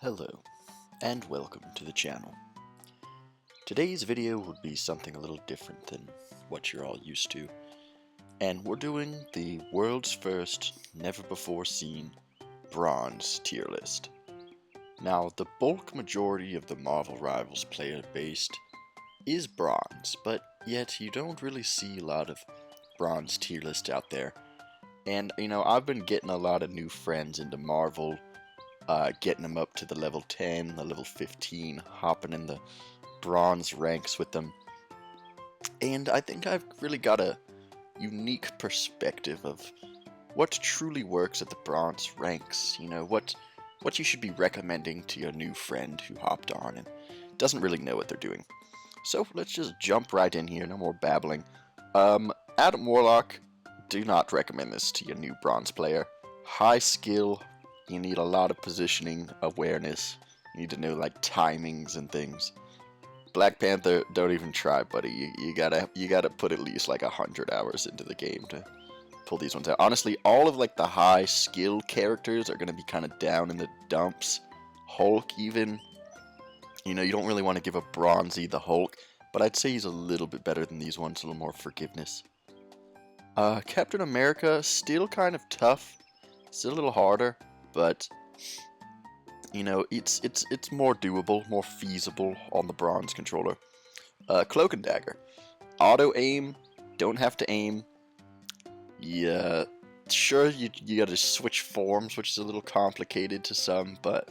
Hello, and welcome to the channel. Today's video would be something a little different than what you're all used to, and we're doing the world's first, never-before-seen bronze tier list. Now, the bulk majority of the Marvel Rivals player base is bronze, but yet you don't really see a lot of bronze tier lists out there. And, I've been getting a lot of new friends into Marvel, getting them up to the level 10, the level 15, hopping in the bronze ranks with them. And I think I've really got a unique perspective of what truly works at the bronze ranks. What you should be recommending to your new friend who hopped on and doesn't really know what they're doing. So let's just jump right in here, no more babbling. Adam Warlock, do not recommend this to your new bronze player. High skill, you need a lot of positioning awareness, you need to know like timings and things. Black Panther, don't even try, buddy. You gotta put at least like 100 hours into the game to pull these ones out. Honestly, all of like the high skill characters are gonna be kind of down in the dumps. Hulk even, you don't really want to give a bronzy the Hulk, but I'd say he's a little bit better than these ones, a little more forgiveness. Captain America, still kind of tough, still a little harder, but it's more doable, more feasible on the bronze controller. Cloak and Dagger, auto aim, don't have to aim. Yeah, sure you gotta switch forms, which is a little complicated to some, but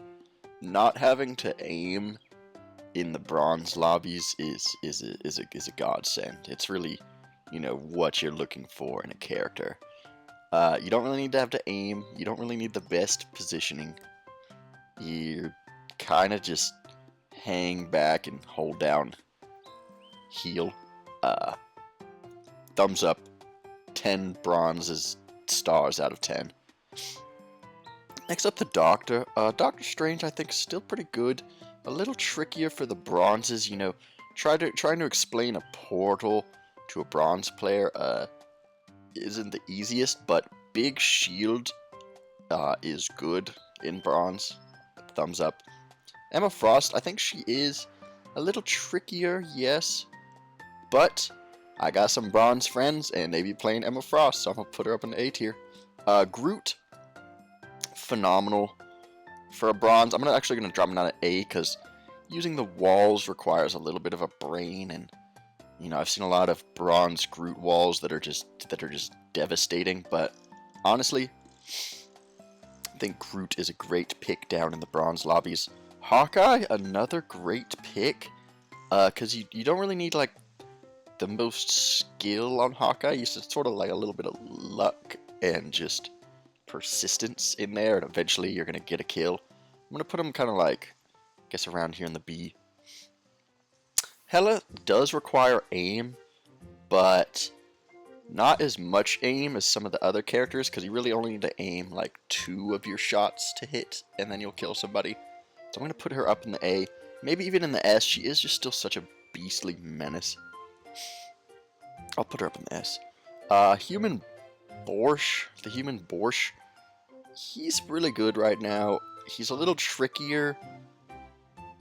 not having to aim in the bronze lobbies is a godsend. It's really what you're looking for in a character. You don't really need to have to aim. You don't really need the best positioning. You kind of just hang back and hold down heal. Thumbs up. 10 bronzes stars out of 10. Next up, the Doctor. Doctor Strange, I think, is still pretty good. A little trickier for the bronzes. Trying to explain a portal to a bronze player isn't the easiest, but Big Shield is good in bronze. Thumbs up. Emma Frost, I think she is a little trickier, yes, but I got some bronze friends and they be playing Emma Frost, so I'm gonna put her up in the A tier. Groot, phenomenal for a bronze. I'm actually gonna drop him down to A because using the walls requires a little bit of a brain, and I've seen a lot of bronze Groot walls that are just devastating, but honestly, I think Groot is a great pick down in the bronze lobbies. Hawkeye, another great pick, because you don't really need like the most skill on Hawkeye. You sort of like a little bit of luck and just persistence in there, and eventually you're gonna get a kill. I'm gonna put him kind of like, I guess, around here in the B. Hela does require aim, but not as much aim as some of the other characters, because you really only need to aim like 2 of your shots to hit, and then you'll kill somebody. So I'm going to put her up in the A, maybe even in the S. She is just still such a beastly menace. I'll put her up in the S. Human Borscht, the Human Borscht, he's really good right now. He's a little trickier.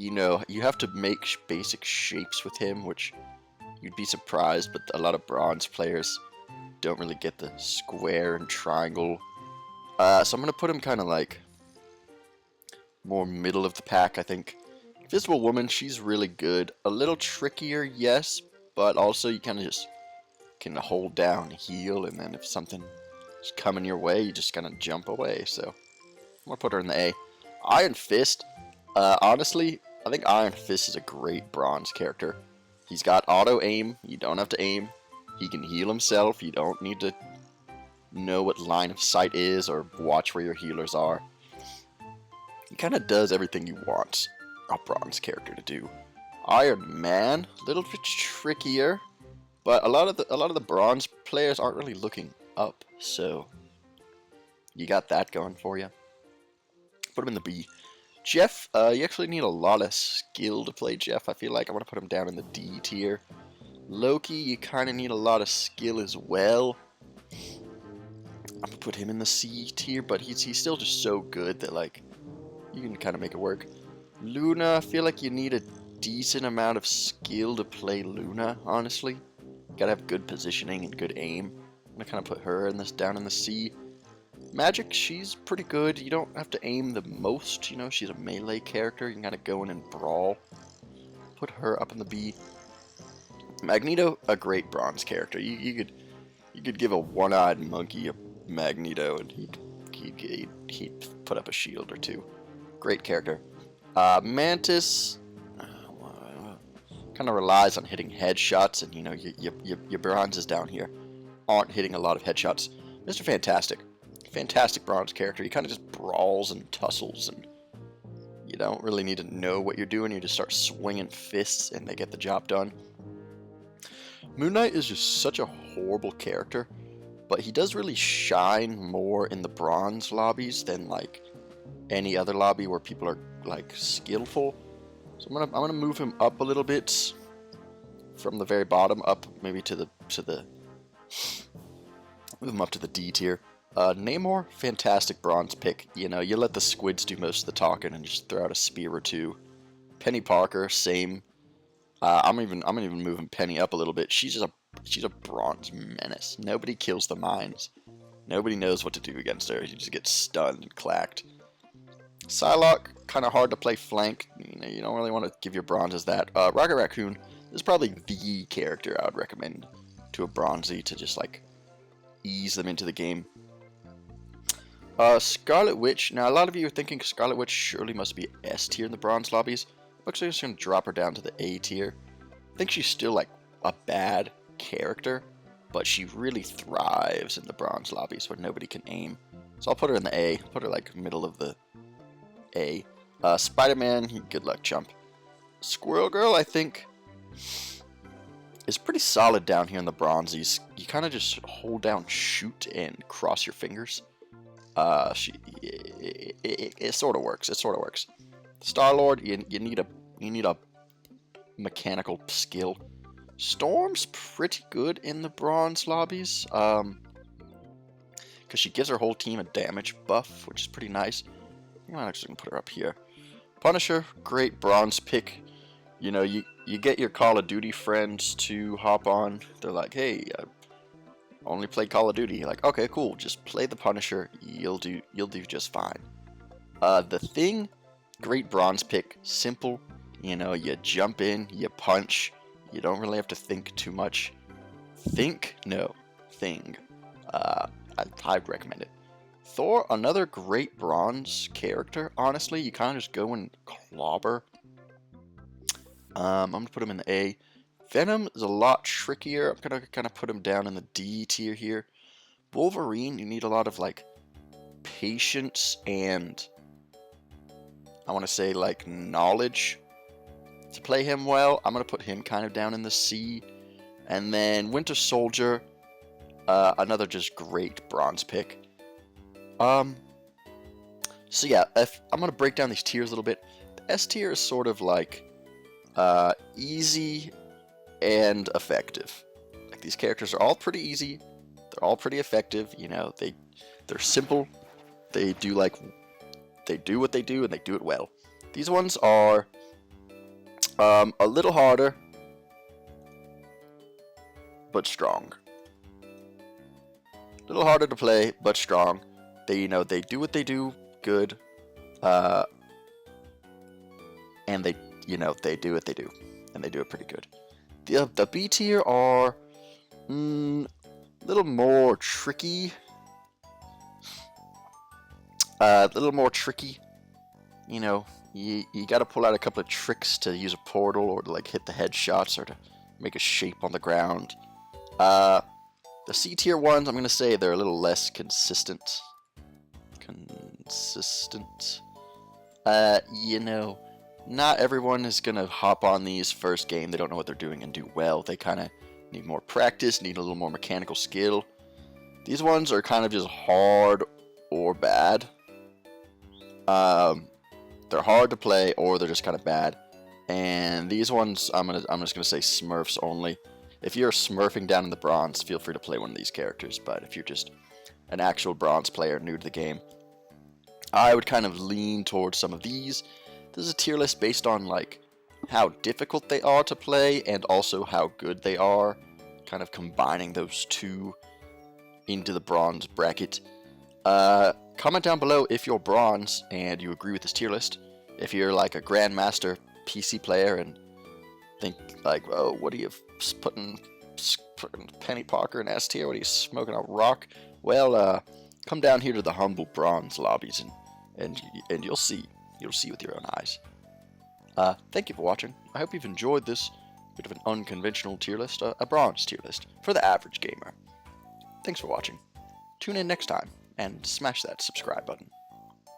You have to make basic shapes with him, which you'd be surprised, but a lot of bronze players don't really get the square and triangle. So I'm going to put him kind of like more middle of the pack, I think. Invisible Woman, she's really good. A little trickier, yes, but also you kind of just can hold down, heal, and then if something is coming your way, you just kind of jump away. So I'm going to put her in the A. Iron Fist, honestly, I think Iron Fist is a great bronze character. He's got auto aim, you don't have to aim. He can heal himself, you don't need to know what line of sight is or watch where your healers are. He kind of does everything you want a bronze character to do. Iron Man, a little bit trickier, but a lot of the bronze players aren't really looking up, so you got that going for you. Put him in the B. Jeff, you actually need a lot of skill to play Jeff. I feel like I want to put him down in the D tier. Loki, you kind of need a lot of skill as well. I'm gonna put him in the C tier, but he's still just so good that like you can kind of make it work. Luna, I feel like you need a decent amount of skill to play Luna, honestly. You gotta have good positioning and good aim. I'm gonna kind of put her in this down in the C. Magic, she's pretty good. You don't have to aim the most, you know, she's a melee character. You can kind of go in and brawl. Put her up in the B. Magneto, a great bronze character. You could give a one-eyed monkey a Magneto and he'd put up a shield or two. Great character. Mantis kind of relies on hitting headshots, and you know your bronzes down here aren't hitting a lot of headshots. Mr. Fantastic bronze character. He kind of just brawls and tussles, and you don't really need to know what you're doing. You just start swinging fists, and they get the job done. Moon Knight is just such a horrible character, but he does really shine more in the bronze lobbies than like any other lobby where people are like skillful. So I'm gonna move him up a little bit from the very bottom up, maybe to the move him up to the D tier. Namor, fantastic bronze pick. You know, you let the squids do most of the talking and just throw out a spear or two. Penny Parker, same. I'm even moving Penny up a little bit. She's a bronze menace. Nobody kills the mines. Nobody knows what to do against her. You just get stunned and clacked. Psylocke, kind of hard to play flank. You know, you don't really want to give your bronzes that. Rocket Raccoon is probably the character I would recommend to a bronzy to just like ease them into the game. Scarlet Witch. Now, a lot of you are thinking Scarlet Witch surely must be S tier in the bronze lobbies. I'm actually just going to drop her down to the A tier. I think she's still like a bad character, but she really thrives in the bronze lobbies where nobody can aim. So I'll put her in the A. Put her like middle of the A. Spider-Man, good luck, chump. Squirrel Girl, I think, is pretty solid down here in the bronzies. You kind of just hold down shoot and cross your fingers. It sort of works. It sort of works. Star-Lord, you need a mechanical skill. Storm's pretty good in the bronze lobbies, because she gives her whole team a damage buff, which is pretty nice. I'm actually gonna put her up here. Punisher, great bronze pick. You know, you get your Call of Duty friends to hop on. They're like, hey, I only play Call of Duty. You're like, okay, cool. Just play the Punisher. You'll do just fine. The Thing, great bronze pick. Simple. You know, you jump in, you punch. You don't really have to think too much. Thing. I'd recommend it. Thor, another great bronze character. Honestly, you kind of just go and clobber. I'm gonna put him in the A. Venom is a lot trickier. I'm gonna kind of put him down in the D tier here. Wolverine, you need a lot of like patience and I want to say like knowledge to play him well. I'm gonna put him kind of down in the C. And then Winter Soldier, another just great bronze pick. So yeah, I'm gonna break down these tiers a little bit. The S tier is sort of like easy and effective. Like these characters are all pretty easy. They're all pretty effective. You know, they're simple. They do what they do and they do it well. These ones are a little harder, but strong. A little harder to play, but strong. They do what they do good, and they do what they do, and they do it pretty good. The B tier are a little more tricky. You know, you got to pull out a couple of tricks to use a portal or to like hit the headshots or to make a shape on the ground. The C tier ones, I'm gonna say they're a little less consistent. You know, not everyone is gonna hop on these first game. They don't know what they're doing and do well. They kind of need more practice, need a little more mechanical skill. These ones are kind of just hard or bad. They're hard to play or they're just kind of bad. And these ones, I'm just gonna say Smurfs only. If you're smurfing down in the bronze, feel free to play one of these characters. But if you're just an actual bronze player new to the game, I would kind of lean towards some of these. This is a tier list based on like how difficult they are to play and also how good they are, kind of combining those two into the bronze bracket. Comment down below if you're bronze and you agree with this tier list. If you're like a grandmaster PC player and think like, oh, what are you putting Penny Parker in S tier? What are you smoking a rock? Well, come down here to the humble bronze lobbies and you'll see with your own eyes. Thank you for watching. I hope you've enjoyed this bit of an unconventional tier list, a bronze tier list for the average gamer. Thanks for watching. Tune in next time and smash that subscribe button.